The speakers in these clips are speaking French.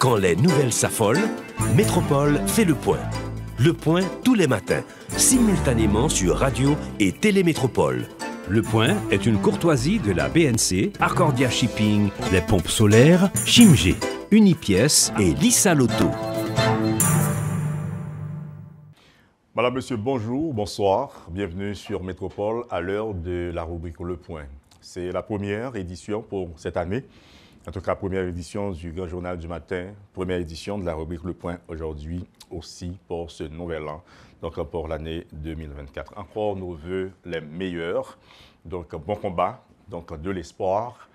Quand les nouvelles s'affolent, Métropole fait le point. Le point tous les matins, simultanément sur radio et Télémétropole. Le point est une courtoisie de la BNC, Arcordia Shipping, les pompes solaires, Chimgé, Unipièces et Lissa Lotto. Madame, Monsieur, bonjour, bonsoir. Bienvenue sur Métropole à l'heure de la rubrique Le Point. C'est la première édition pour cette année. En tout cas, première édition du Grand Journal du Matin, première édition de la rubrique Le Point aujourd'hui aussi pour ce nouvel an, donc pour l'année 2024. Encore nos voeux les meilleurs, donc bon combat, donc de l'espoir,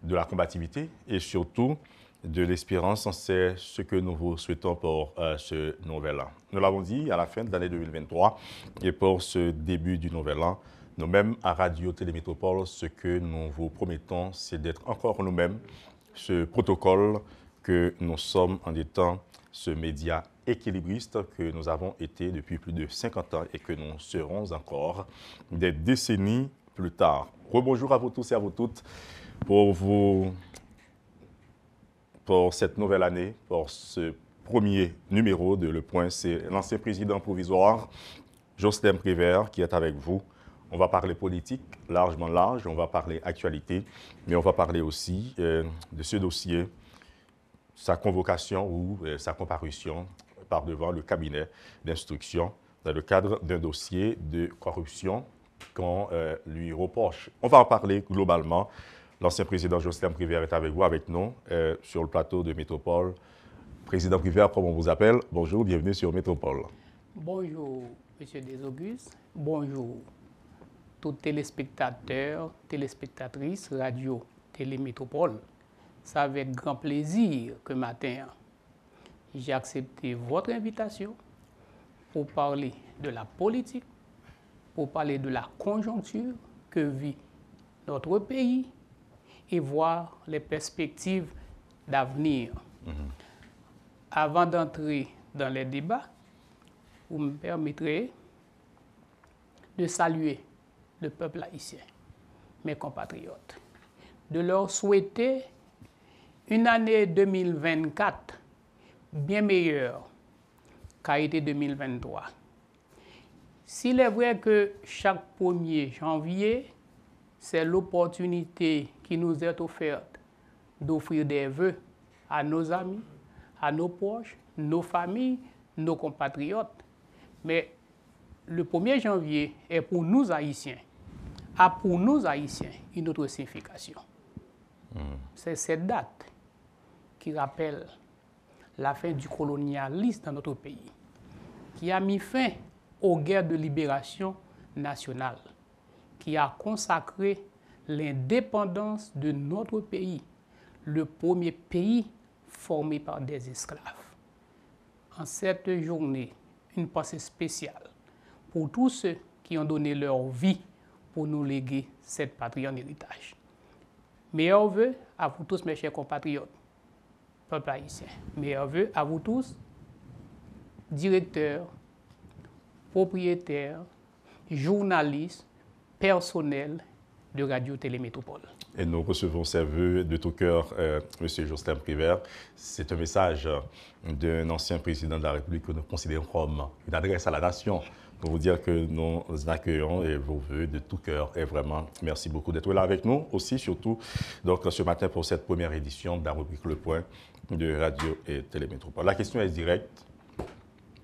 de la combativité et surtout de l'espérance. C'est ce que nous vous souhaitons pour ce nouvel an. Nous l'avons dit à la fin de l'année 2023 et pour ce début du nouvel an, nous-mêmes à Radio Télémétropole, ce que nous vous promettons, c'est d'être encore nous-mêmes ce protocole que nous sommes en étant ce média équilibriste que nous avons été depuis plus de 50 ans et que nous serons encore des décennies plus tard. Rebonjour à vous tous et à vous toutes pour cette nouvelle année, pour ce premier numéro de Le Point. C'est l'ancien président provisoire, Jocelyn Prévert, qui est avec vous. On va parler politique, largement large, on va parler actualité, mais on va parler aussi de ce dossier, sa convocation ou sa comparution par devant le cabinet d'instruction dans le cadre d'un dossier de corruption qu'on lui reproche. On va en parler globalement. L'ancien président Jocelyn Prévert est avec vous, avec nous, sur le plateau de Métropole. Président Prévert, comme on vous appelle, bonjour, bienvenue sur Métropole. Bonjour, M. Desaugustes. Bonjour, tous téléspectateurs, téléspectatrices, radio, Télémétropole. C'est avec grand plaisir que matin, j'ai accepté votre invitation pour parler de la politique, pour parler de la conjoncture que vit notre pays et voir les perspectives d'avenir. Avant d'entrer dans les débats, vous me permettrez de saluer le peuple haïtien, mes compatriotes, de leur souhaiter une année 2024 bien meilleure qu'a été 2023. S'il est vrai que chaque 1er janvier, c'est l'opportunité qui nous est offerte d'offrir des vœux à nos amis, à nos proches, nos familles, nos compatriotes, mais le 1er janvier est pour nous Haïtiens, a pour nous Haïtiens une autre signification. C'est cette date qui rappelle la fin du colonialisme dans notre pays, qui a mis fin aux guerres de libération nationale, qui a consacré l'indépendance de notre pays, le premier pays formé par des esclaves. En cette journée, une pensée spéciale pour tous ceux qui ont donné leur vie pour nous léguer cette patrie en héritage. Meilleurs vœux à vous tous, mes chers compatriotes, peuple haïtien. Meilleurs vœux à vous tous, directeurs, propriétaires, journalistes, personnels de Radio Télémétropole. Et nous recevons ces vœux de tout cœur, M. Jocelyn Prévert. C'est un message d'un ancien président de la République que nous considérons comme une adresse à la nation pour vous dire que nous accueillons vos vœux de tout cœur. Et vraiment, merci beaucoup d'être là avec nous aussi, surtout donc, ce matin pour cette première édition de la rubrique Le Point de Radio et Télémétropole. La question est directe.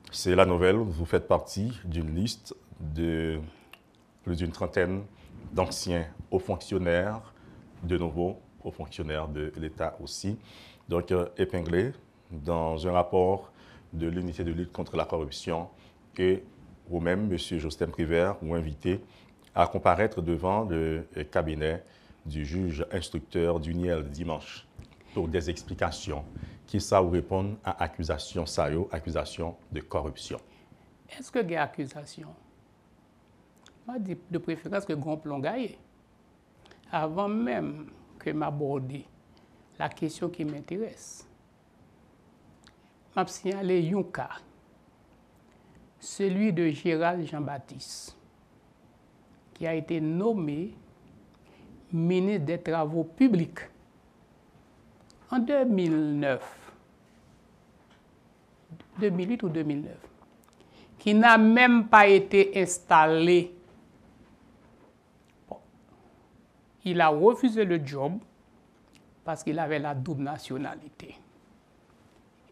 C'est la nouvelle. Vous faites partie d'une liste de plus d'une trentaine d'anciens hauts fonctionnaires, de nouveaux hauts fonctionnaires de l'État aussi, donc épinglés dans un rapport de l'unité de lutte contre la corruption et vous-même, M. Jocelyn Prévert, vous invité à comparaître devant le cabinet du juge instructeur d'Uniel dimanche pour des explications qui ça vous répondre à accusation accusation de corruption. Est-ce que il y a accusation? Moi, je dis de préférence que grand plomb gaillé. Avant même que m'aborder la question qui m'intéresse, m'a signalé un cas, celui de Gérald Jean-Baptiste, qui a été nommé ministre des Travaux publics. En 2009, 2008 ou 2009, qui n'a même pas été installé. Bon. Il a refusé le job parce qu'il avait la double nationalité.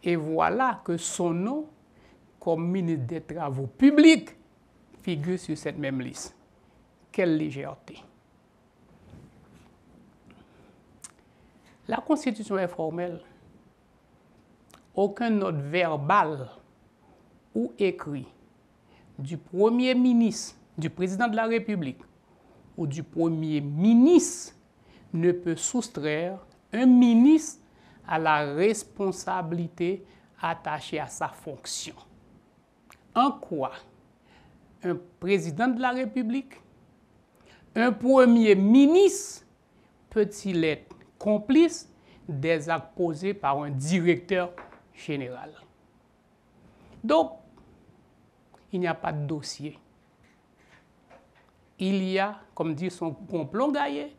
Et voilà que son nom, comme ministre des Travaux publics, figure sur cette même liste. Quelle légèreté! La Constitution est formelle. Aucun note verbal ou écrit du Premier ministre, du Président de la République ou du Premier ministre ne peut soustraire un ministre à la responsabilité attachée à sa fonction. En quoi un président de la République, un Premier ministre peut-il être complice des actes posés par un directeur général? Donc, il n'y a pas de dossier. Il y a, comme dit son complot gaillé,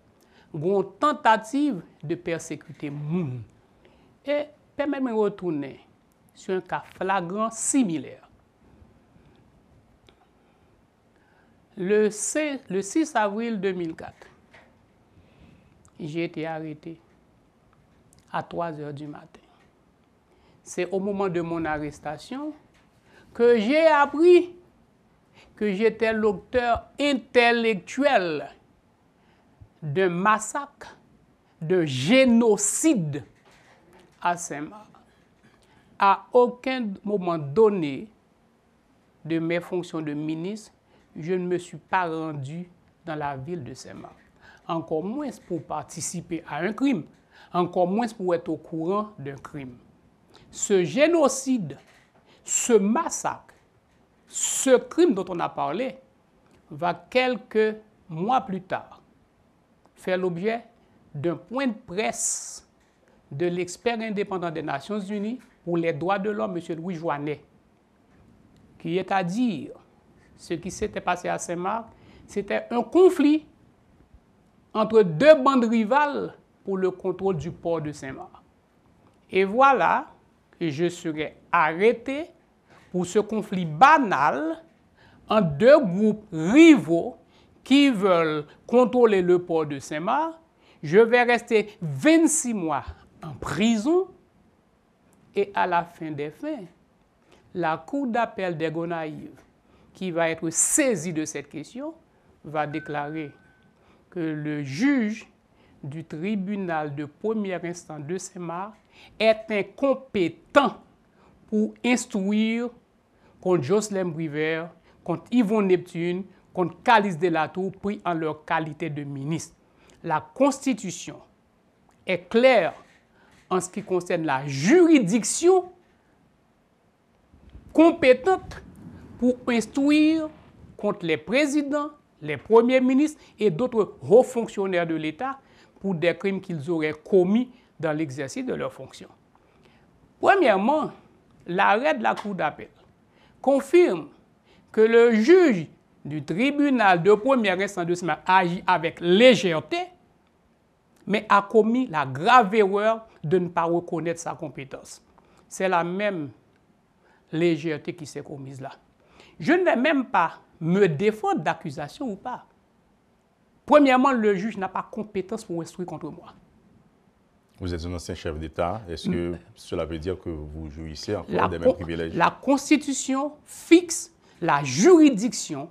une tentative de persécuter moun. Et permettez-moi de retourner sur un cas flagrant similaire. Le 6 avril 2004, j'ai été arrêté à 3 heures du matin. C'est au moment de mon arrestation que j'ai appris que j'étais l'auteur intellectuel d'un massacre, de génocide à Saint-Marc. À aucun moment donné de mes fonctions de ministre, je ne me suis pas rendu dans la ville de Saint-Marc. Encore moins pour participer à un crime, encore moins pour être au courant d'un crime. Ce génocide, ce massacre, ce crime dont on a parlé, va quelques mois plus tard faire l'objet d'un point de presse de l'expert indépendant des Nations Unies pour les droits de l'homme, M. Louis Joannet, qui est à dire ce qui s'était passé à Saint-Marc, c'était un conflit entre deux bandes rivales pour le contrôle du port de Saint-Marc. Et voilà que je serai arrêté pour ce conflit banal entre deux groupes rivaux qui veulent contrôler le port de Saint-Marc. Je vais rester 26 mois en prison et à la fin des fins, la Cour d'appel des Gonaïves, qui va être saisie de cette question, va déclarer que le juge du tribunal de première instance de Saint-Marc est incompétent pour instruire contre Jocelyn Briver, contre Yvon Neptune, contre Calice Delatour, pris en leur qualité de ministre. La Constitution est claire en ce qui concerne la juridiction compétente pour instruire contre les présidents, les premiers ministres et d'autres hauts fonctionnaires de l'État pour des crimes qu'ils auraient commis dans l'exercice de leurs fonctions. Premièrement, l'arrêt de la Cour d'appel confirme que le juge du tribunal de première instance de Saint-Marc agit avec légèreté, mais a commis la grave erreur de ne pas reconnaître sa compétence. C'est la même légèreté qui s'est commise là. Je ne vais même pas me défendre d'accusation ou pas. Premièrement, le juge n'a pas compétence pour instruire contre moi. Vous êtes un ancien chef d'État. Est-ce que cela veut dire que vous jouissez encore des mêmes privilèges? La Constitution fixe la juridiction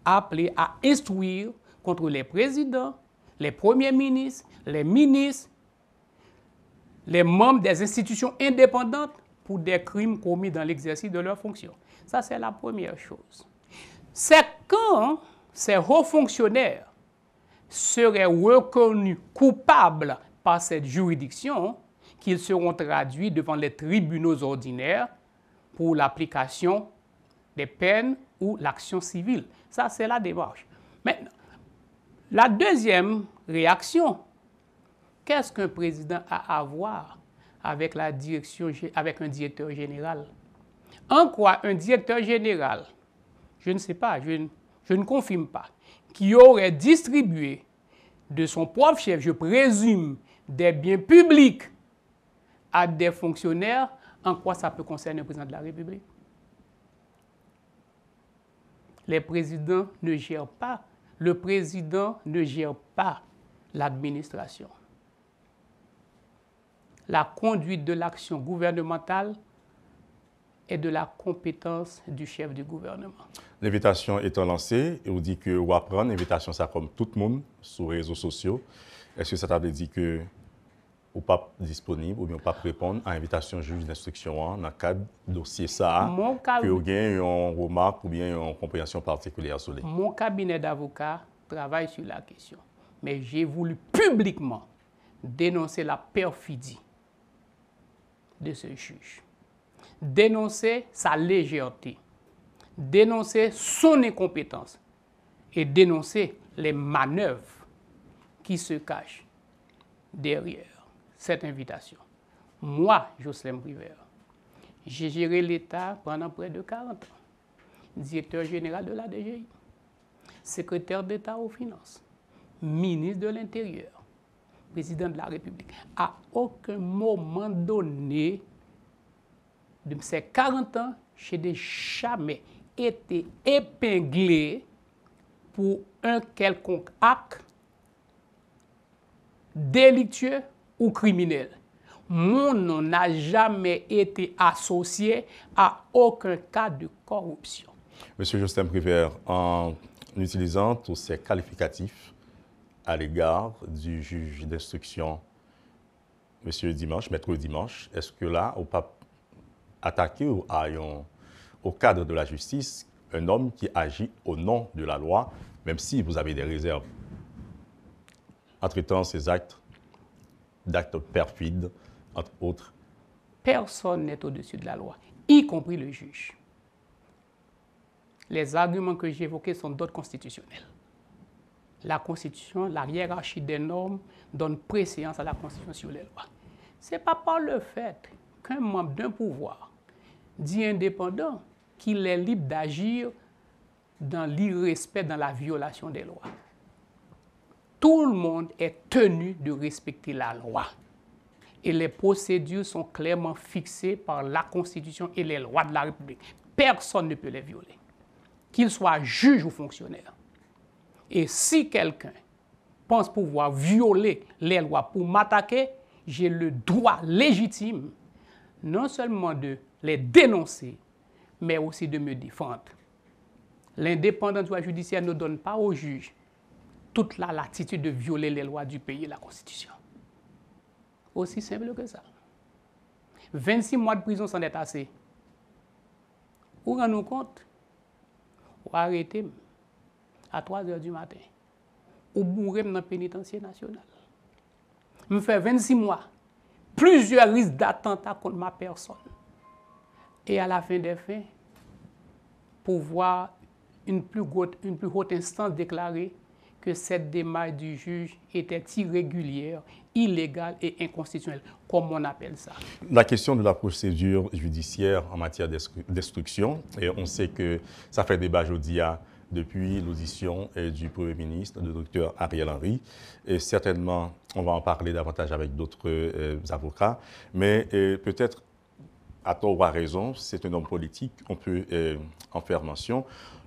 appelée à instruire contre les présidents, les premiers ministres, les ministres, les membres des institutions indépendantes pour des crimes commis dans l'exercice de leurs fonctions. Ça, c'est la première chose. C'est quand ces hauts fonctionnaires seraient reconnus coupables par cette juridiction qu'ils seront traduits devant les tribunaux ordinaires pour l'application des peines ou l'action civile. Ça, c'est la démarche. Maintenant, la deuxième réaction, qu'est-ce qu'un président a à voir avec la direction, avec un directeur général? En quoi un directeur général, je ne sais pas, je ne confirme pas, qui aurait distribué de son propre chef, je présume, des biens publics à des fonctionnaires, En quoi ça peut concerner le président de la République? Les présidents ne gèrent pas. Le président ne gère pas l'administration. La conduite de l'action gouvernementale est de la compétence du chef du gouvernement. L'invitation étant lancée, et on dit que on va prendre l'invitation, ça comme tout le monde sur les réseaux sociaux. Est-ce que ça veut dire que ou pas disponible ou bien pas répondre à l'invitation juge d'instruction dans le cadre de dossier ça, que vous avez une remarque ou bien une compréhension particulière sur les. Mon cabinet d'avocats travaille sur la question, mais j'ai voulu publiquement dénoncer la perfidie de ce juge, dénoncer sa légèreté, dénoncer son incompétence et dénoncer les manœuvres qui se cachent derrière cette invitation. Moi, Jocelyn Privert, j'ai géré l'État pendant près de 40 ans, directeur général de la DGI, secrétaire d'État aux Finances, ministre de l'Intérieur, président de la République. À aucun moment donné de ces 40 ans, je n'ai jamais été épinglé pour un quelconque acte délictueux ou criminel. Mon nom n'a jamais été associé à aucun cas de corruption. Monsieur Jocelyn Privert, en utilisant tous ces qualificatifs à l'égard du juge d'instruction, Monsieur Dimanche, Maître Dimanche, est-ce que là, on peut attaquer au cadre de la justice un homme qui agit au nom de la loi, même si vous avez des réserves en traitant ces actes d'actes perfides, entre autres? Personne n'est au-dessus de la loi, y compris le juge. Les arguments que j'ai évoqués sont d'ordre constitutionnel. La Constitution, la hiérarchie des normes donne préséance à la Constitution sur les lois. Ce n'est pas par le fait qu'un membre d'un pouvoir dit indépendant qu'il est libre d'agir dans l'irrespect, dans la violation des lois. Tout le monde est tenu de respecter la loi. Et les procédures sont clairement fixées par la Constitution et les lois de la République. Personne ne peut les violer, qu'il soit juge ou fonctionnaire. Et si quelqu'un pense pouvoir violer les lois pour m'attaquer, j'ai le droit légitime non seulement de les dénoncer, mais aussi de me défendre. L'indépendance du pouvoir judiciaire ne donne pas au juge toute la latitude de violer les lois du pays et la Constitution. Aussi simple que ça. 26 mois de prison, c'en est assez. Vous rendez-vous compte? Vous arrêtez à 3 h du matin. Vous bourrez dans le pénitencier national. Je me fais 26 mois. Plusieurs risques d'attentat contre ma personne. Et à la fin des fins, pour voir une plus haute instance déclarer que cette démarche du juge était irrégulière, illégale et inconstitutionnelle, comme on appelle ça. La question de la procédure judiciaire en matière d'instruction, et on sait que ça fait débat aujourd'hui depuis l'audition du Premier ministre, le docteur Ariel Henry, et certainement on va en parler davantage avec d'autres avocats, mais peut-être à tort ou à raison, c'est un homme politique, on peut en faire mention.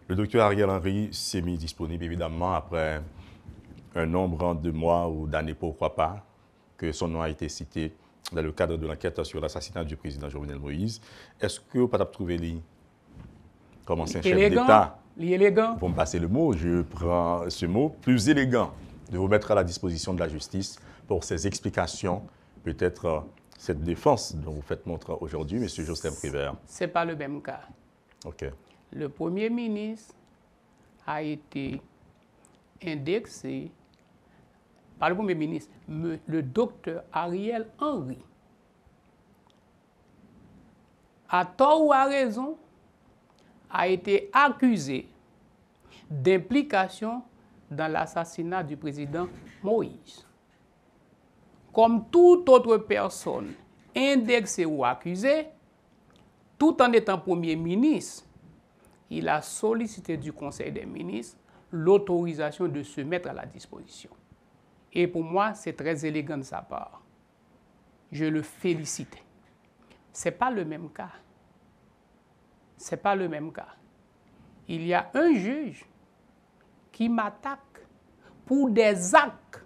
Le docteur Ariel Henry s'est mis disponible, évidemment, après un nombre de mois ou d'années, pourquoi pas, que son nom a été cité dans le cadre de l'enquête sur l'assassinat du président Jovenel Moïse. Est-ce que vous pouvez trouver lui comme ancien chef d'État? Élégant. Vous me passez le mot, je prends ce mot, plus élégant, de vous mettre à la disposition de la justice pour ces explications, peut-être cette défense dont vous faites montre aujourd'hui, M. Jocelyn Privert. Ce n'est pas le même cas. OK. Le Premier ministre a été indexé par le Premier ministre, le docteur Ariel Henry. À tort ou à raison, a été accusé d'implication dans l'assassinat du président Moïse. Comme toute autre personne indexée ou accusée, tout en étant Premier ministre, il a sollicité du Conseil des ministres l'autorisation de se mettre à la disposition. Et pour moi, c'est très élégant de sa part. Je le félicite. Ce n'est pas le même cas. Ce n'est pas le même cas. Il y a un juge qui m'attaque pour des actes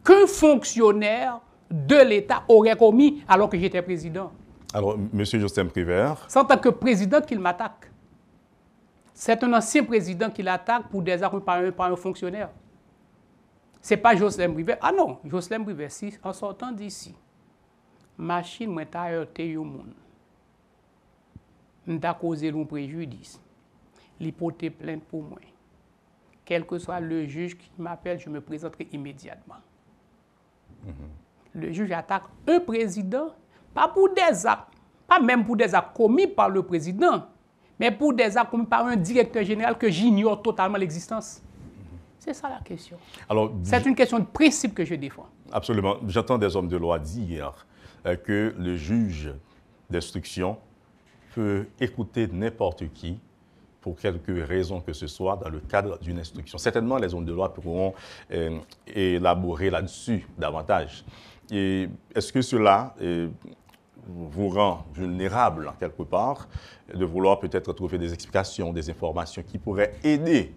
qu'un fonctionnaire de l'État aurait commis alors que j'étais président. Alors, M. Jocelyn Prévert... C'est en tant que président qu'il m'attaque. C'est un ancien président qui l'attaque pour des actes par un fonctionnaire. Ce n'est pas Jocelyn Prévert. Ah non, Jocelyn Prévert, si, en sortant d'ici, machine m'a heurté au monde. M'a causé un préjudice. L'hypothèse plainte pour moi. Quel que soit le juge qui m'appelle, je me présenterai immédiatement. Le juge attaque un président, pas pour des actes, pas même pour des actes commis par le président, mais pour des actes commis par un directeur général que j'ignore totalement l'existence. C'est ça la question. C'est une question de principe que je défends. Absolument. J'entends des hommes de loi dire que le juge d'instruction peut écouter n'importe qui pour quelque raison que ce soit dans le cadre d'une instruction. Certainement, les hommes de loi pourront élaborer là-dessus davantage. Et est-ce que cela vous rend vulnérable, quelque part, de vouloir peut-être trouver des explications, des informations qui pourraient aider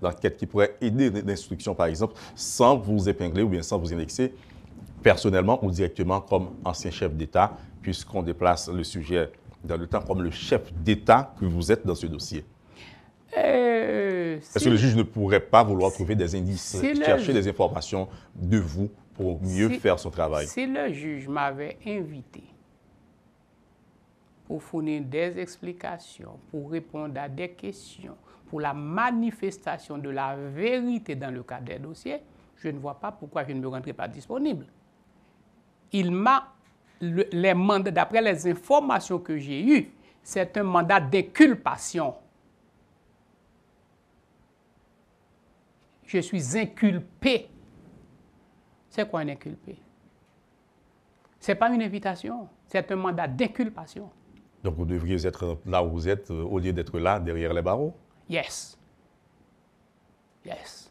l'enquête, qui pourraient aider l'instruction, par exemple, sans vous épingler ou bien sans vous indexer personnellement ou directement comme ancien chef d'État, puisqu'on déplace le sujet dans le temps comme le chef d'État que vous êtes dans ce dossier? Est-ce que le juge ne pourrait pas vouloir trouver des indices, chercher des informations de vous pour mieux faire son travail? Si le juge m'avait invité pour fournir des explications, pour répondre à des questions, pour la manifestation de la vérité dans le cadre des dossiers, je ne vois pas pourquoi je ne me rendrai pas disponible. Il m'a les mandats, d'après les informations que j'ai eues, c'est un mandat d'inculpation. Je suis inculpé. C'est quoi un inculpé? Ce n'est pas une invitation, c'est un mandat d'inculpation. Donc vous devriez être là où vous êtes au lieu d'être là, derrière les barreaux? Yes. Yes.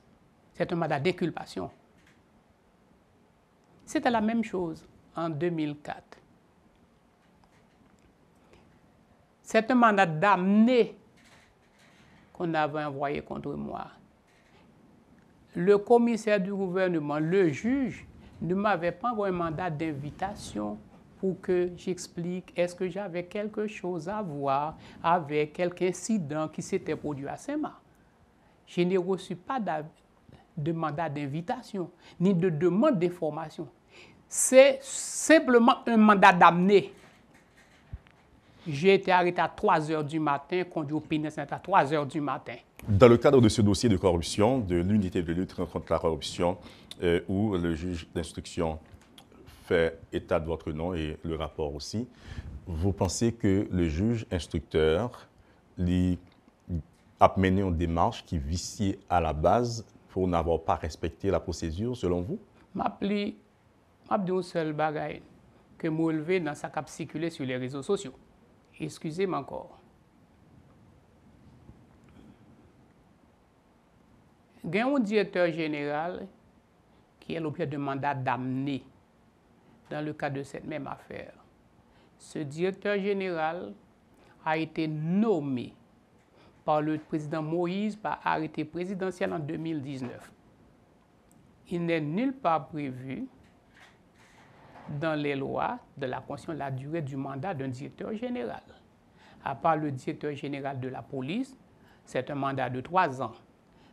C'est un mandat d'inculpation. C'était la même chose en 2004. C'est un mandat d'amener qu'on avait envoyé contre moi. Le commissaire du gouvernement, le juge, ne m'avait pas envoyé un mandat d'invitation pour que j'explique est-ce que j'avais quelque chose à voir avec quelque incident qui s'était produit à Saint-Marc. Je n'ai reçu pas de mandat d'invitation, ni de demande d'information. C'est simplement un mandat d'amener. J'ai été arrêté à 3 h du matin, conduit au pénitentiaire à 3 h du matin. Dans le cadre de ce dossier de corruption, de l'unité de lutte contre la corruption, où le juge d'instruction fait état de votre nom et le rapport aussi, vous pensez que le juge instructeur lui a mené une démarche qui viciait à la base pour n'avoir pas respecté la procédure, selon vous? Je dis un seul bagage que je relevé dans sa cap circuler sur les réseaux sociaux. Excusez-moi encore. Il y a un directeur général qui est l'objet de mandat d'amener dans le cadre de cette même affaire. Ce directeur général a été nommé par le président Moïse par arrêté présidentiel en 2019. Il n'est nulle part prévu dans les lois de la Constitution la durée du mandat d'un directeur général. À part le directeur général de la police, c'est un mandat de 3 ans.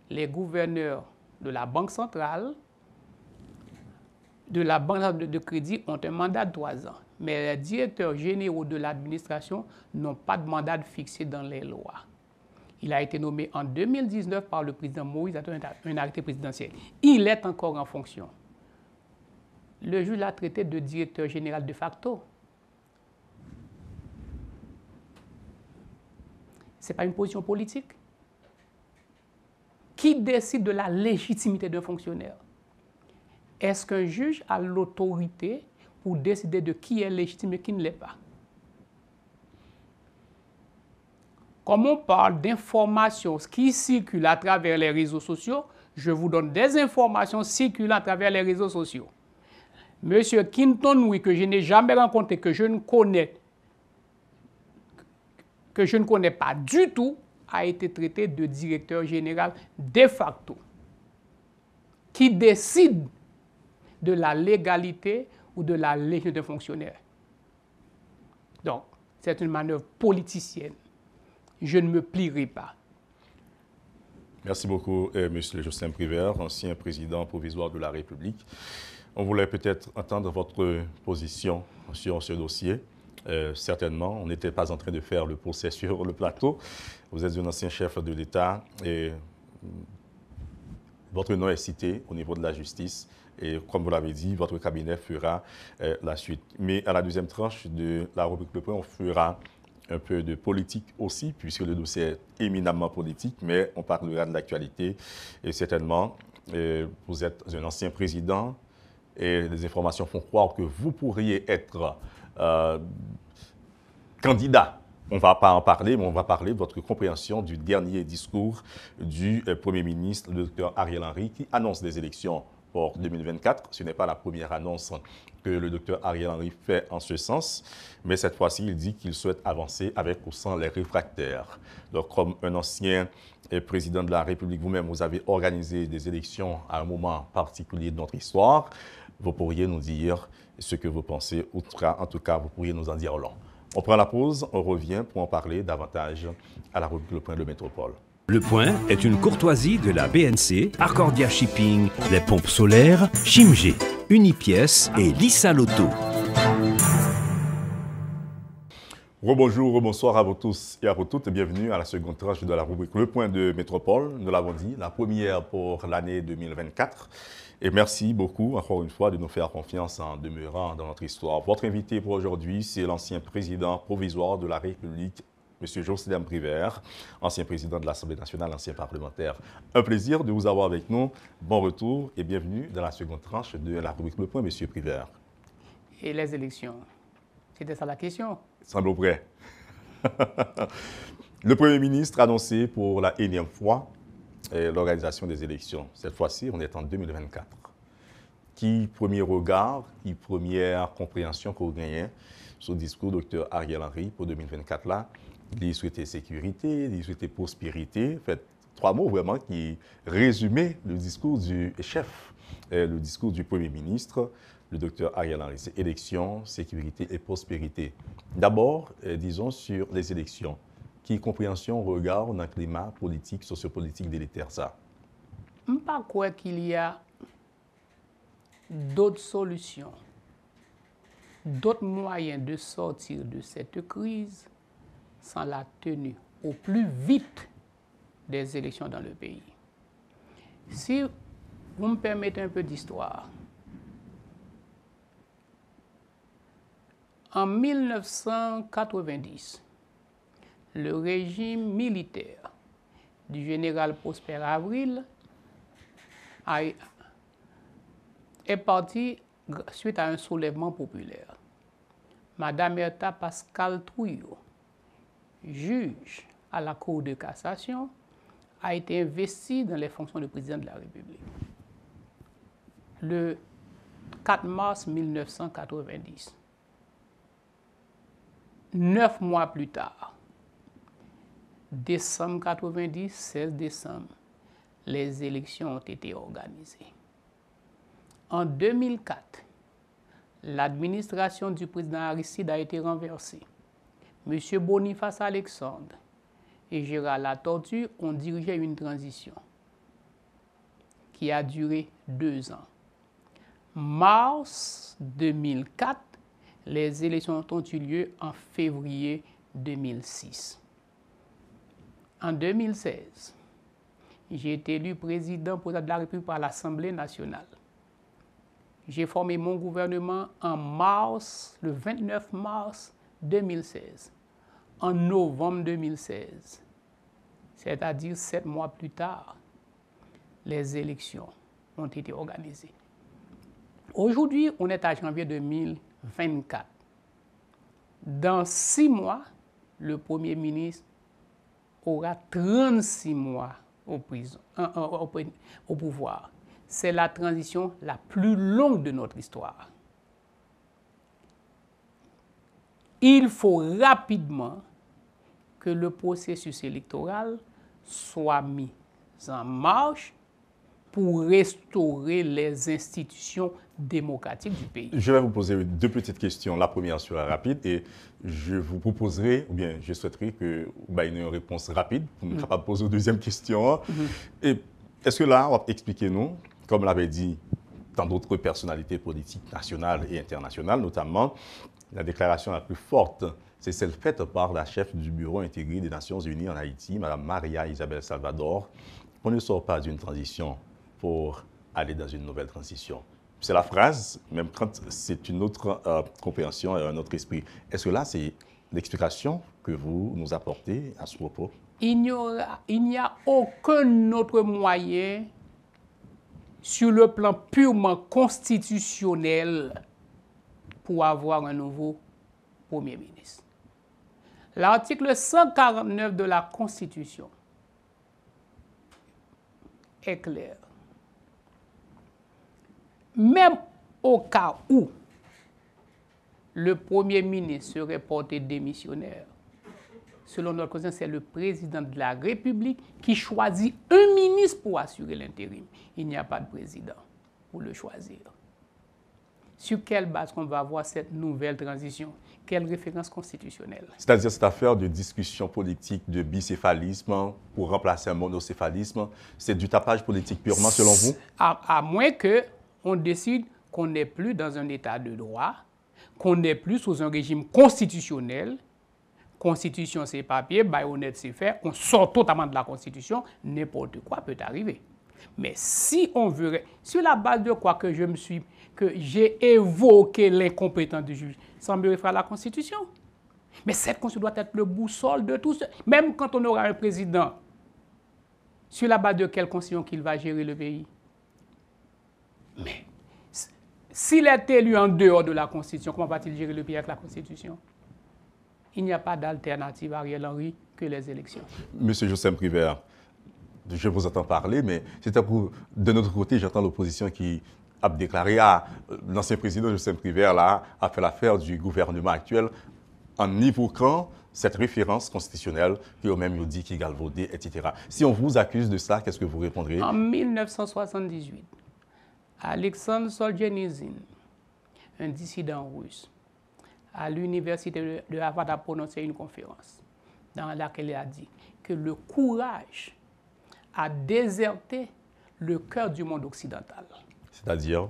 Les gouverneurs de la Banque centrale, de la banque de crédit ont un mandat de 3 ans. Mais les directeurs généraux de l'administration n'ont pas de mandat fixé dans les lois. Il a été nommé en 2019 par le président Moïse à un arrêté présidentiel. Il est encore en fonction. Le juge l'a traité de directeur général de facto. Ce n'est pas une position politique. Qui décide de la légitimité d'un fonctionnaire? Est-ce qu'un juge a l'autorité pour décider de qui est légitime et qui ne l'est pas? Comme on parle d'informations qui circulent à travers les réseaux sociaux, je vous donne des informations circulant à travers les réseaux sociaux. Monsieur Quinton, oui, que je n'ai jamais rencontré, que je ne connais que je ne connais pas du tout, a été traité de directeur général de facto, qui décide de la légalité ou de la légitimité des fonctionnaires. Donc, c'est une manœuvre politicienne. Je ne me plierai pas. Merci beaucoup, Monsieur Jocelyn Privert, ancien président provisoire de la République. On voulait peut-être entendre votre position sur ce dossier. Certainement, on n'était pas en train de faire le procès sur le plateau. Vous êtes un ancien chef de l'État et votre nom est cité au niveau de la justice. Et comme vous l'avez dit, votre cabinet fera la suite. Mais à la deuxième tranche de la rubrique Le Point, on fera un peu de politique aussi, puisque le dossier est éminemment politique, mais on parlera de l'actualité. Et certainement, vous êtes un ancien président et les informations font croire que vous pourriez être candidat. On ne va pas en parler, mais on va parler de votre compréhension du dernier discours du Premier ministre, le Dr Ariel Henry, qui annonce des élections pour 2024. Ce n'est pas la première annonce que le Dr Ariel Henry fait en ce sens, mais cette fois-ci, il dit qu'il souhaite avancer avec ou sans les réfractaires. Donc, comme un ancien président de la République, vous-même, vous avez organisé des élections à un moment particulier de notre histoire. Vous pourriez nous dire ce que vous pensez, ou en tout cas, vous pourriez nous en dire long. On prend la pause, on revient pour en parler davantage à la rubrique Le Point de Métropole. Le Point est une courtoisie de la BNC, Accordia Shipping, les pompes solaires, Chimgé, Unipièce et Lissa Loto. Rebonjour, rebonsoir à vous tous et à vous toutes. Bienvenue à la seconde tranche de la rubrique Le Point de Métropole. Nous l'avons dit, la première pour l'année 2024. Et merci beaucoup, encore une fois, de nous faire confiance en demeurant dans notre histoire. Votre invité pour aujourd'hui, c'est l'ancien président provisoire de la République, M. Jocelyn Privert, ancien président de l'Assemblée nationale, ancien parlementaire. Un plaisir de vous avoir avec nous. Bon retour et bienvenue dans la seconde tranche de la rubrique Le Point, M. Privert. Et les élections? C'était ça la question? Semble prêt. Le Premier ministre a annoncé pour la énième fois l'organisation des élections. Cette fois-ci, on est en 2024. Qui premier regard, qui première compréhension qu'on gagne sur le discours du Dr Ariel Henry pour 2024 là? Il souhaitait sécurité, il souhaitait prospérité. En fait, trois mots vraiment qui résumaient le discours du chef, le discours du Premier ministre, le Dr Ariel Henry. C'est élection, sécurité et prospérité. D'abord, disons sur les élections. Qui compréhension, regard dans le climat politique, sociopolitique délétère ça? Je ne crois pas qu'il y a d'autres solutions, d'autres moyens de sortir de cette crise sans la tenue au plus vite des élections dans le pays. Si vous me permettez un peu d'histoire, en 1990, le régime militaire du général Prosper Avril est parti suite à un soulèvement populaire. Madame Herta Pascal Trouillot, juge à la Cour de cassation, a été investie dans les fonctions de président de la République. Le 4 mars 1990, 9 mois plus tard, décembre 90, 16 décembre, les élections ont été organisées. En 2004, l'administration du président Aristide a été renversée. M. Boniface Alexandre et Gérald Latortue ont dirigé une transition qui a duré 2 ans. Mars 2004, les élections ont eu lieu en février 2006. En 2016, j'ai été élu président de la République par l'Assemblée nationale. J'ai formé mon gouvernement en mars, le 29 mars 2016. En novembre 2016, c'est-à-dire 7 mois plus tard, les élections ont été organisées. Aujourd'hui, on est à janvier 2024. Dans 6 mois, le Premier ministre aura 36 mois au pouvoir. C'est la transition la plus longue de notre histoire. Il faut rapidement que le processus électoral soit mis en marche pour restaurer les institutions démocratiques du pays. Je vais vous poser deux petites questions. La première sera rapide et je vous proposerai, ou bien je souhaiterais que vous ayez une réponse rapide pour nous capable de poser une deuxième question. Et est-ce que là, on va expliquer-nous, comme l'avait dit tant d'autres personnalités politiques nationales et internationales, notamment la déclaration la plus forte, c'est celle faite par la chef du Bureau intégré des Nations Unies en Haïti, Mme Maria Isabel Salvador. On ne sort pas d'une transition pour aller dans une nouvelle transition. C'est la phrase, même quand c'est une autre compréhension et un autre esprit. Est-ce que là, c'est l'explication que vous nous apportez à ce propos? Il n'y a aucun autre moyen sur le plan purement constitutionnel pour avoir un nouveau Premier ministre. L'article 149 de la Constitution est clair. Même au cas où le Premier ministre serait porté démissionnaire, selon notre Constitution, c'est le président de la République qui choisit un ministre pour assurer l'intérim. Il n'y a pas de président pour le choisir. Sur quelle base on va avoir cette nouvelle transition? Quelle référence constitutionnelle? C'est-à-dire cette affaire de discussion politique, de bicéphalisme pour remplacer un monocéphalisme, c'est du tapage politique purement selon vous? À moins qu'on décide qu'on n'est plus dans un état de droit, qu'on n'est plus sous un régime constitutionnel. Constitution, c'est papier, baïonnette, c'est fait, on sort totalement de la Constitution, n'importe quoi peut arriver. Mais si on veut, sur la base de quoi que j'ai évoqué l'incompétence du juge, ça me réfère à la Constitution. Mais cette Constitution doit être le boussole de tout ça. Même quand on aura un président, sur la base de quelle Constitution qu'il va gérer le pays? Mais s'il est élu en dehors de la Constitution, comment va-t-il gérer le pays avec la Constitution? Il n'y a pas d'alternative à Ariel Henry que les élections. Monsieur Joseph Privert, je vous entends parler, mais c'est pour de notre côté, j'entends l'opposition qui a déclaré l'ancien président Joseph Privert là, a fait l'affaire du gouvernement actuel en évoquant cette référence constitutionnelle qui au même dit qu'il galvaudé, etc. Si on vous accuse de ça, qu'est-ce que vous répondrez? En 1978, Alexandre Solzhenitsyn, un dissident russe, à l'université de Harvard a prononcé une conférence dans laquelle il a dit que le courage a déserté le cœur du monde occidental. C'est-à-dire?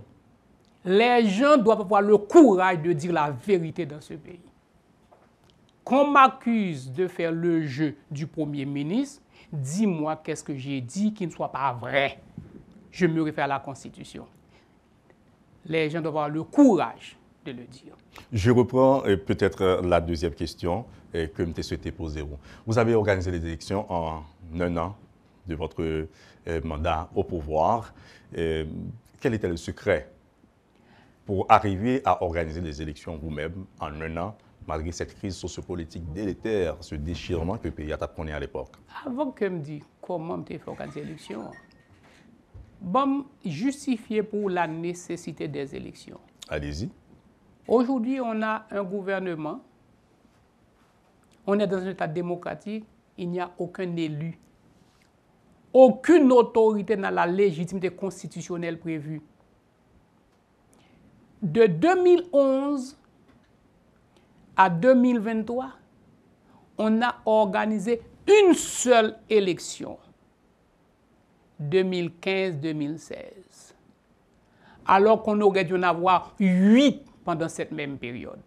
Les gens doivent avoir le courage de dire la vérité dans ce pays. Qu'on m'accuse de faire le jeu du Premier ministre, dis-moi qu'est-ce que j'ai dit qui ne soit pas vrai. Je me réfère à la Constitution. Les gens doivent avoir le courage de le dire. Je reprends peut-être la deuxième question que je souhaitais poser. Vous avez organisé les élections en un an de votre mandat au pouvoir. Quel était le secret pour arriver à organiser les élections vous-même en un an, malgré cette crise sociopolitique délétère, ce déchirement que le pays a connu à l'époque? Avant que je me dise comment je fais organiser les élections, bon, justifier pour la nécessité des élections. Allez-y. Aujourd'hui, on a un gouvernement, on est dans un état démocratique, il n'y a aucun élu. Aucune autorité n'a la légitimité constitutionnelle prévue. De 2011 à 2023, on a organisé une seule élection, 2015-2016, alors qu'on aurait dû en avoir 8 pendant cette même période.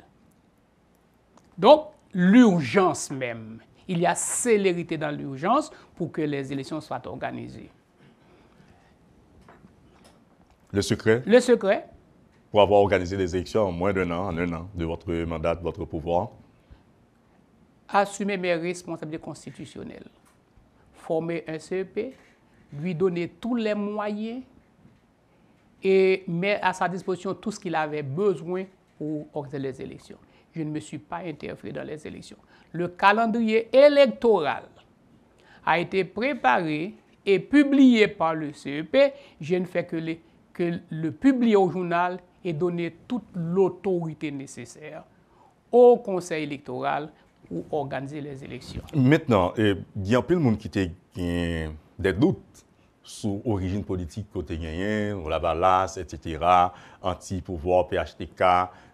Donc, l'urgence même. Il y a célérité dans l'urgence pour que les élections soient organisées. Le secret? Le secret? Pour avoir organisé les élections en moins d'un an, en un an, de votre mandat, de votre pouvoir? Assumer mes responsabilités constitutionnelles. Former un CEP, lui donner tous les moyens et mettre à sa disposition tout ce qu'il avait besoin pour organiser les élections. Je ne me suis pas interféré dans les élections. Le calendrier électoral a été préparé et publié par le CEP. Je ne fais que le publier au journal et donner toute l'autorité nécessaire au Conseil électoral pour organiser les élections. Maintenant, il y a plein de monde qui a des doutes sur l'origine politique côté gagné, la balance, etc., anti-pouvoir, PHTK,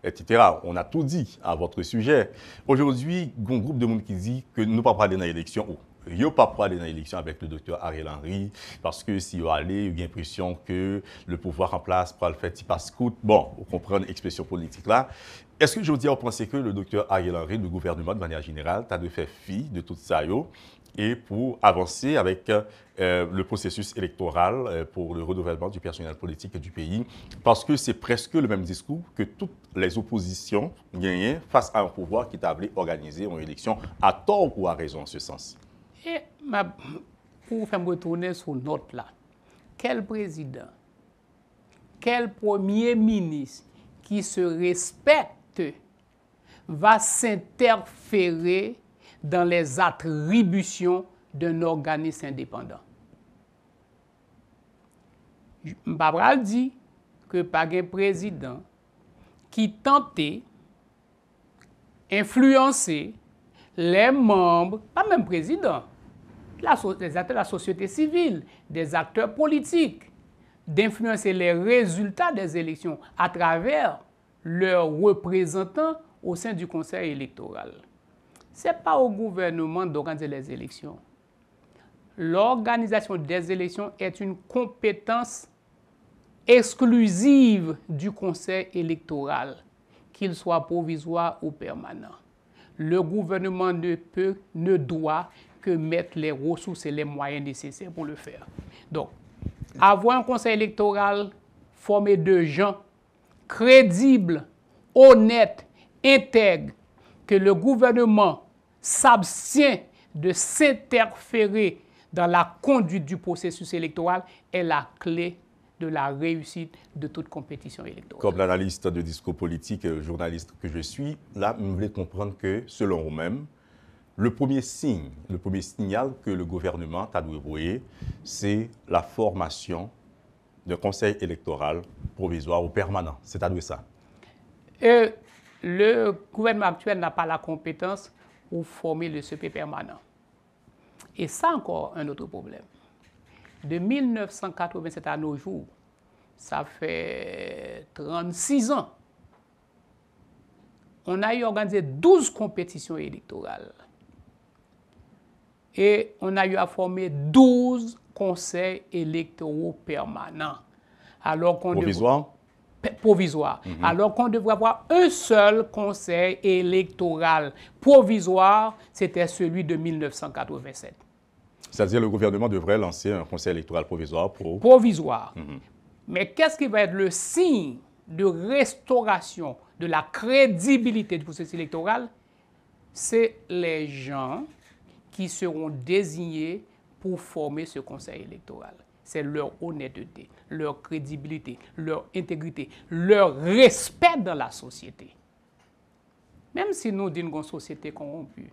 etc. On a tout dit à votre sujet. Aujourd'hui, il y a un groupe de monde qui dit que nous ne pouvons pas aller dans l'élection. Il ne pas aller dans l'élection avec le docteur Ariel Henry, parce que s'il y a allé, il y a l'impression que le pouvoir en place pour le faire petit passe-coute. Bon, on comprend l'expression politique là. Est-ce que je veux dire, vous pensez que le docteur Ariel Henry, le gouvernement de manière générale, a de faire fi de tout ça, et pour avancer avec le processus électoral pour le renouvellement du personnel politique du pays, parce que c'est presque le même discours que toutes les oppositions gagnées face à un pouvoir qui t'a voulu organiser une élection à tort ou à raison en ce sens. Et pour faire me retourner sur note là, quel président, quel premier ministre qui se respecte va s'interférer dans les attributions d'un organisme indépendant? Mbabral dit que pas un président qui tentait influencer les membres, pas même président, les acteurs de la société civile, des acteurs politiques, d'influencer les résultats des élections à travers leurs représentants au sein du Conseil électoral. Ce n'est pas au gouvernement d'organiser les élections. L'organisation des élections est une compétence exclusive du Conseil électoral, qu'il soit provisoire ou permanent. Le gouvernement ne doit que mettre les ressources et les moyens nécessaires pour le faire. Donc, avoir un conseil électoral formé de gens crédibles, honnêtes, intègres, que le gouvernement s'abstient de s'interférer dans la conduite du processus électoral est la clé de la réussite de toute compétition électorale. Comme l'analyste de discours politique, journaliste que je suis, là, vous voulez comprendre que, selon vous-même, le premier signe, le premier signal que le gouvernement a dû envoyer, c'est la formation d'un conseil électoral provisoire ou permanent. C'est-à-dire ça. Le gouvernement actuel n'a pas la compétence pour former le CP permanent. Et ça encore un autre problème. De 1987 à nos jours, ça fait 36 ans, on a eu organisé 12 compétitions électorales. Et on a eu à former 12 conseils électoraux permanents. Alors qu'on provisoire? Provisoire. Alors qu'on devrait avoir un seul conseil électoral provisoire, c'était celui de 1987. C'est-à-dire que le gouvernement devrait lancer un conseil électoral provisoire pour... Provisoire. Mais qu'est-ce qui va être le signe de restauration de la crédibilité du processus électoral? C'est les gens qui seront désignés pour former ce conseil électoral. C'est leur honnêteté, leur crédibilité, leur intégrité, leur respect dans la société. Même si nous disons une société corrompue,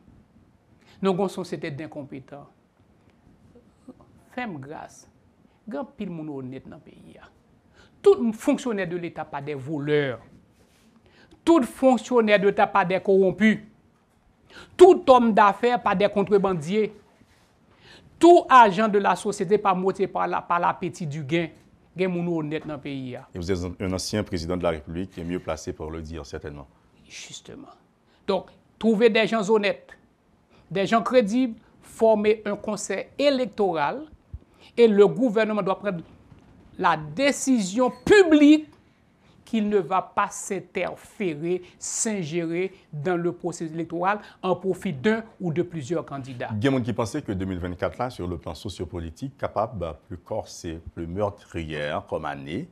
nous avons une société d'incompétents, fais-moi grâce, grand pile moun honnête dans le pays. Tout fonctionnaire de l'État pas des voleurs. Tout fonctionnaire de l'État pas des corrompus. Tout homme d'affaires pas des contrebandiers. Tout agent de la société pas motivé par l'appétit du gain. Gain moun honnête dans le pays. Et vous êtes un ancien président de la République qui est mieux placé pour le dire, certainement. Justement. Donc, trouver des gens honnêtes, des gens crédibles, former un conseil électoral et le gouvernement doit prendre la décision publique qu'il ne va pas s'interférer, s'ingérer dans le processus électoral en profit d'un ou de plusieurs candidats. Il y a des gens qui pensaient que 2024, là, sur le plan sociopolitique, capable plus corse, plus meurtrière comme année,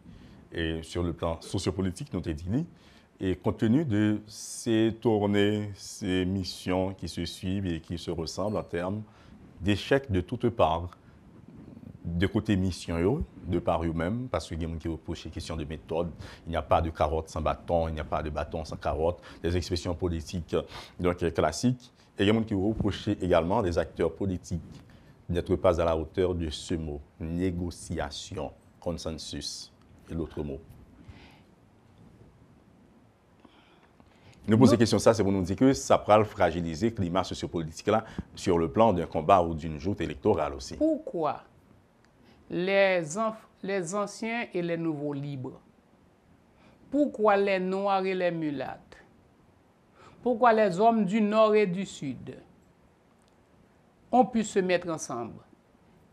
et sur le plan sociopolitique, nous t'ai dit, et compte tenu de ces tournées, ces missions qui se suivent et qui se ressemblent en termes d'échecs de toutes parts, de côté mission, de par eux-mêmes, parce qu'il y a des gens qui reprochent les questions de méthode. Il n'y a pas de carotte sans bâton, il n'y a pas de bâton sans carotte, des expressions politiques donc, classiques. Et il y a des gens qui reprochent également des acteurs politiques n'être pas à la hauteur de ce mot, négociation, consensus et l'autre mot. Nous posons cette question, ça, c'est pour nous dire que ça pourra fragiliser le climat sociopolitique là sur le plan d'un combat ou d'une joute électorale aussi. Pourquoi les anciens et les nouveaux libres? Pourquoi les noirs et les mulattes? Pourquoi les hommes du nord et du sud ont pu se mettre ensemble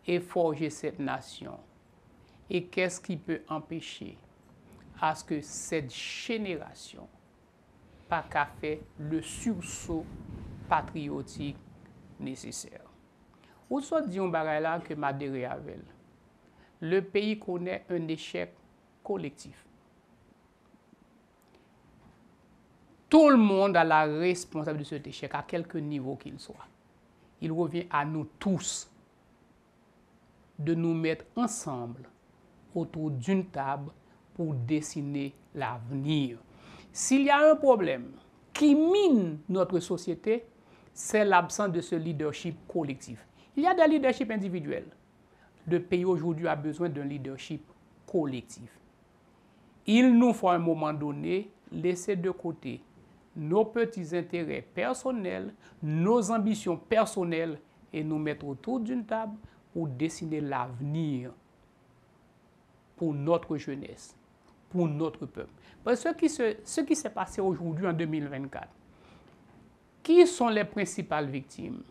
et forger cette nation? Et qu'est-ce qui peut empêcher à ce que cette génération pas qu'à faire le sursaut patriotique nécessaire? Ou soit dit un bagay là que m'adhéré avec. Le pays connaît un échec collectif. Tout le monde a la responsabilité de cet échec, à quelque niveau qu'il soit. Il revient à nous tous de nous mettre ensemble autour d'une table pour dessiner l'avenir. S'il y a un problème qui mine notre société, c'est l'absence de ce leadership collectif. Il y a des leaderships individuels. Le pays aujourd'hui a besoin d'un leadership collectif. Il nous faut à un moment donné laisser de côté nos petits intérêts personnels, nos ambitions personnelles et nous mettre autour d'une table pour dessiner l'avenir pour notre jeunesse, pour notre peuple. Parce que ce qui s'est passé aujourd'hui en 2024, qui sont les principales victimes?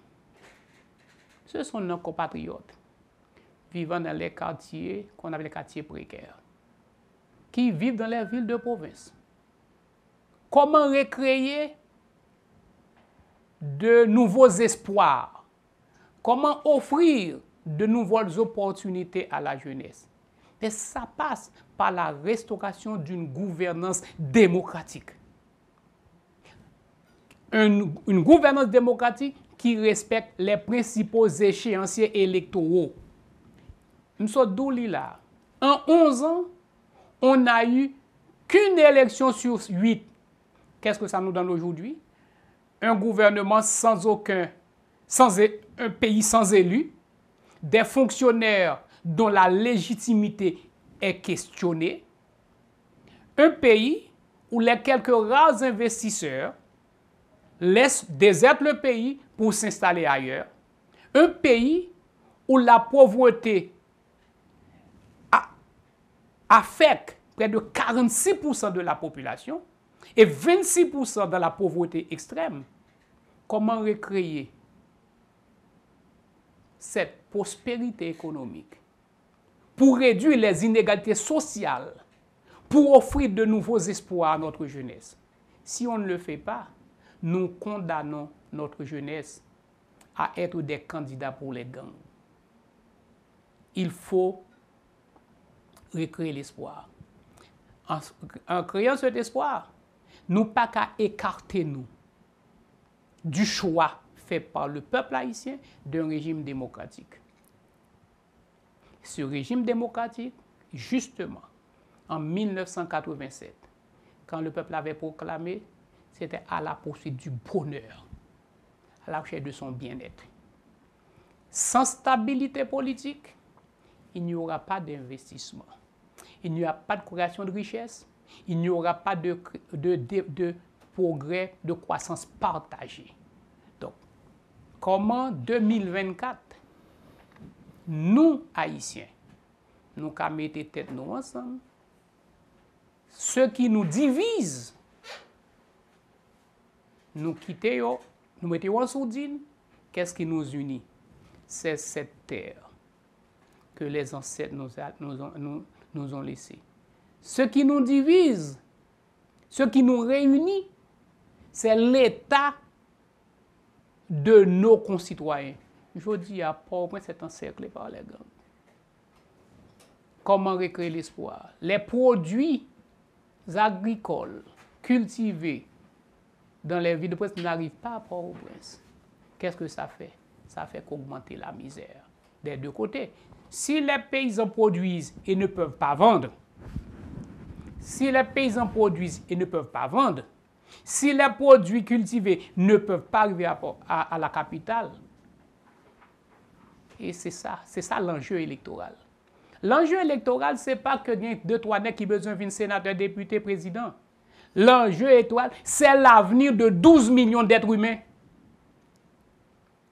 Ce sont nos compatriotes vivant dans les quartiers qu'on appelle les quartiers précaires, qui vivent dans les villes de province. Comment recréer de nouveaux espoirs? Comment offrir de nouvelles opportunités à la jeunesse? Et ça passe par la restauration d'une gouvernance démocratique. Une gouvernance démocratique qui respecte les principaux échéanciers électoraux. Nous sommes d'où là. En 11 ans, on n'a eu qu'une élection sur 8. Qu'est-ce que ça nous donne aujourd'hui? Un gouvernement un pays sans élus, des fonctionnaires dont la légitimité est questionnée, un pays où les quelques rares investisseurs laissent déserter le pays pour s'installer ailleurs, un pays où la pauvreté affecte près de 46% de la population et 26% dans la pauvreté extrême. Comment recréer cette prospérité économique pour réduire les inégalités sociales, pour offrir de nouveaux espoirs à notre jeunesse? Si on ne le fait pas, nous condamnons notre jeunesse à être des candidats pour les gangs. Il faut recréer l'espoir. En créant cet espoir, nous pas qu'à écarter nous du choix fait par le peuple haïtien d'un régime démocratique. Ce régime démocratique, justement, en 1987, quand le peuple avait proclamé, c'était à la poursuite du bonheur, à la recherche de son bien-être. Sans stabilité politique, il n'y aura pas d'investissement, il n'y aura pas de création de richesse, il n'y aura pas de progrès, de croissance partagée. Donc, comment 2024, nous, Haïtiens, nous avons mis tête nous ensemble, ce qui nous divise, nous quittons, nous mettons en sourdine, qu'est-ce qui nous unit? C'est cette terre que les ancêtres nous ont laissée. Ce qui nous divise, ce qui nous réunit, c'est l'état de nos concitoyens. Je dis à Port-au-Prince, c'est encerclé par les gangs. Comment recréer l'espoir? Les produits agricoles cultivés dans les villes de Prince n'arrivent pas à Port-au-Prince. Qu'est-ce que ça fait? Ça fait qu'augmenter la misère des deux côtés. Si les paysans produisent et ne peuvent pas vendre, si les paysans produisent et ne peuvent pas vendre, si les produits cultivés ne peuvent pas arriver à la capitale, et c'est ça l'enjeu électoral. L'enjeu électoral, ce n'est pas que y a 2-3 nègres qui ont besoin d'un sénateur, député, président. l'enjeu étoile, c'est l'avenir de 12 millions d'êtres humains.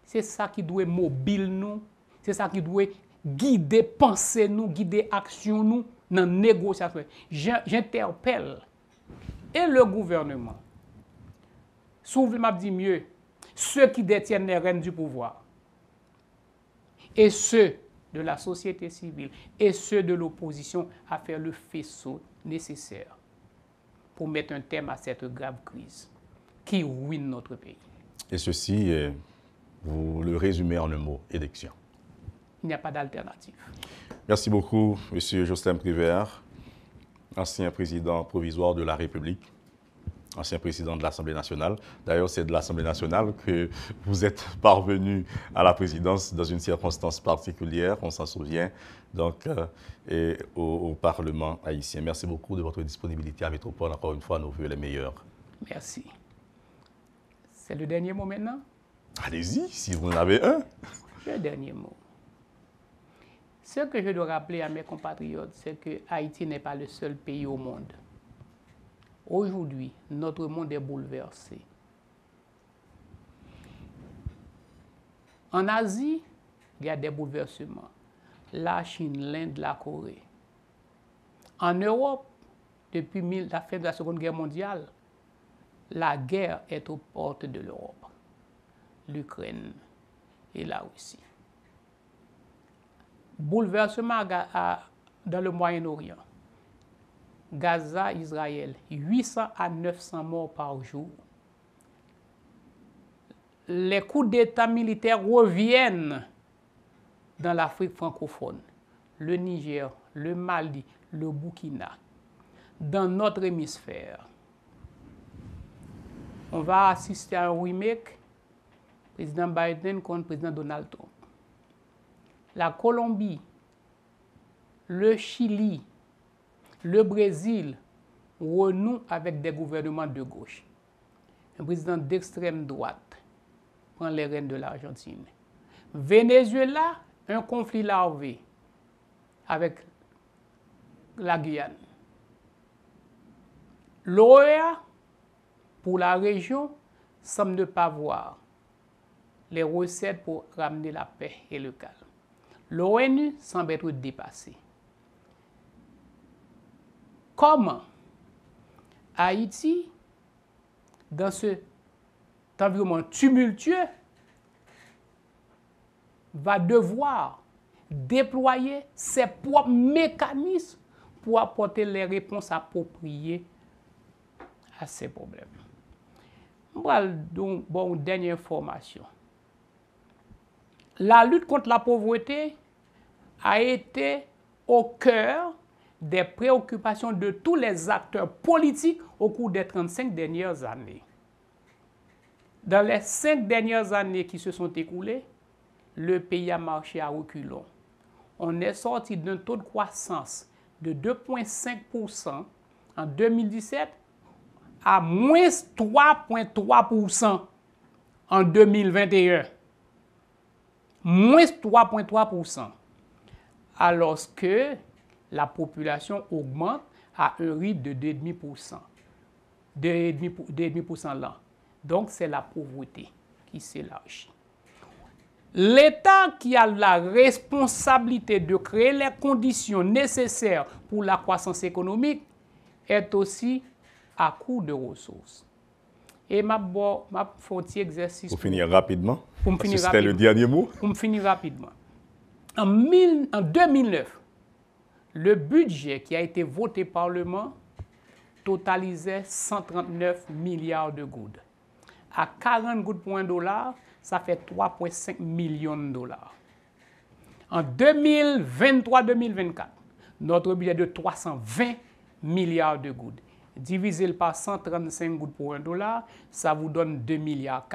C'est ça qui doit mobile nous, c'est ça qui doit guider pensée nous, guider action nous dans la négociation. J'interpelle et le gouvernement, souvent m'a dit mieux, ceux qui détiennent les rênes du pouvoir et ceux de la société civile et ceux de l'opposition à faire le faisceau nécessaire pour mettre un terme à cette grave crise qui ruine notre pays. Et ceci, vous le résumez en un mot, élection. Il n'y a pas d'alternative. Merci beaucoup, M. Jocelyn Prévert, ancien président provisoire de la République, ancien président de l'Assemblée nationale. D'ailleurs, c'est de l'Assemblée nationale que vous êtes parvenu à la présidence dans une circonstance particulière, on s'en souvient, donc, et au Parlement haïtien. Merci beaucoup de votre disponibilité à Métropole. Encore une fois, nos voeux les meilleurs. Merci. C'est le dernier mot maintenant? Allez-y, si vous en avez un. Le dernier mot. Ce que je dois rappeler à mes compatriotes, c'est que Haïti n'est pas le seul pays au monde. Aujourd'hui, notre monde est bouleversé. En Asie, il y a des bouleversements. La Chine, l'Inde, la Corée. En Europe, depuis la fin de la Seconde Guerre mondiale, la guerre est aux portes de l'Europe. L'Ukraine et la Russie. Bouleversement dans le Moyen-Orient. Gaza, Israël, 800 à 900 morts par jour. Les coups d'État militaires reviennent dans l'Afrique francophone, le Niger, le Mali, le Burkina, dans notre hémisphère. On va assister à un remake, président Biden contre président Donald Trump. La Colombie, le Chili, le Brésil renouent avec des gouvernements de gauche. Un président d'extrême droite prend les rênes de l'Argentine. Venezuela, un conflit larvé avec la Guyane. L'OEA, pour la région, semble ne pas voir les recettes pour ramener la paix et le calme. L'ONU semble être dépassée. Comment Haïti, dans cet environnement tumultueux, va devoir déployer ses propres mécanismes pour apporter les réponses appropriées à ces problèmes. Voilà donc une dernière information. La lutte contre la pauvreté a été au cœur des préoccupations de tous les acteurs politiques au cours des 35 dernières années. Dans les 5 dernières années qui se sont écoulées, le pays a marché à reculons. On est sorti d'un taux de croissance de 2,5% en 2017 à moins 3,3% en 2021. Moins 3,3%. Alors que la population augmente à un rythme de 2,5%. 2,5% l'an. Donc, c'est la pauvreté qui s'élargit. L'État qui a la responsabilité de créer les conditions nécessaires pour la croissance économique est aussi à court de ressources. Et ma petit exercice. Pour finir rapidement. C'était le dernier mot. Pour me finir rapidement. En 2009, le budget qui a été voté par le Parlement totalisait 139 milliards de gouttes. À 40 gouttes pour $1, ça fait 3,5 millions de dollars. En 2023-2024, notre budget est de 320 milliards de gouttes. Divisé par 135 gouttes pour $1, ça vous donne 2,4 milliards.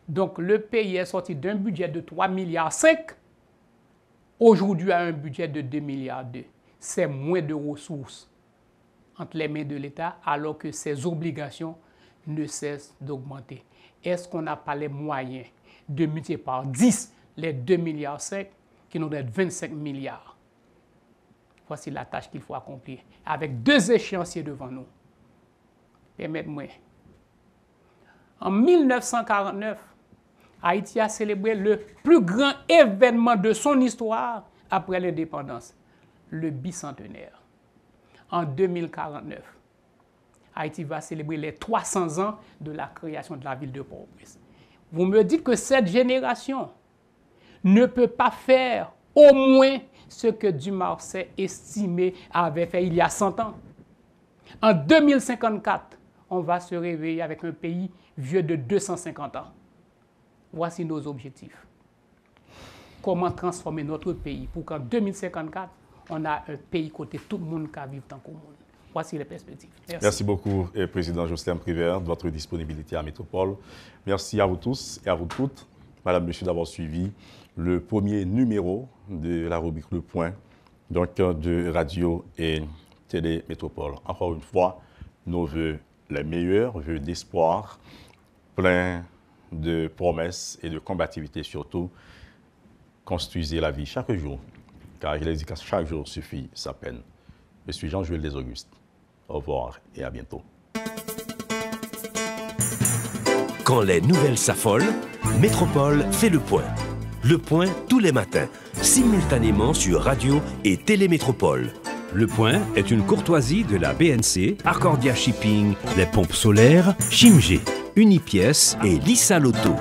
Donc le pays est sorti d'un budget de 3,5 milliards, aujourd'hui à un budget de 2,2 milliards. C'est moins de ressources entre les mains de l'État alors que ses obligations ne cessent d'augmenter. Est-ce qu'on n'a pas les moyens de multiplier par 10 les 2,5 milliards qui nous donnent 25 milliards? Voici la tâche qu'il faut accomplir avec 2 échéanciers devant nous. Permettez-moi. En 1949, Haïti a célébré le plus grand événement de son histoire après l'indépendance, le bicentenaire. En 2049, Haïti va célébrer les 300 ans de la création de la ville de Port-au-Prince. Vous me dites que cette génération ne peut pas faire au moins ce que Dumarsais estimé avait fait il y a 100 ans. En 2054, on va se réveiller avec un pays vieux de 250 ans. Voici nos objectifs. Comment transformer notre pays pour qu'en 2054, on a un pays côté tout le monde qui vit en commun. Voici les perspectives. Merci. Merci beaucoup, Président Jocelyn Prévert, de votre disponibilité à Métropole. Merci à vous tous et à vous toutes, Madame, Monsieur, d'avoir suivi le premier numéro de la rubrique Le Point, donc de Radio et Télé Métropole. Encore une fois, nos voeux les meilleurs, voeux d'espoir, plein de promesses et de combativité surtout. Construisez la vie chaque jour, car il est dit que chaque jour suffit sa peine. Je suis Jean-Jules Desauguste. Au revoir et à bientôt. Quand les nouvelles s'affolent, Métropole fait le point. Le point tous les matins, simultanément sur Radio et Télé Métropole. Le Point est une courtoisie de la BNC, Arcordia Shipping, les pompes solaires, Chimgé, Unipièces et Lissa Loto.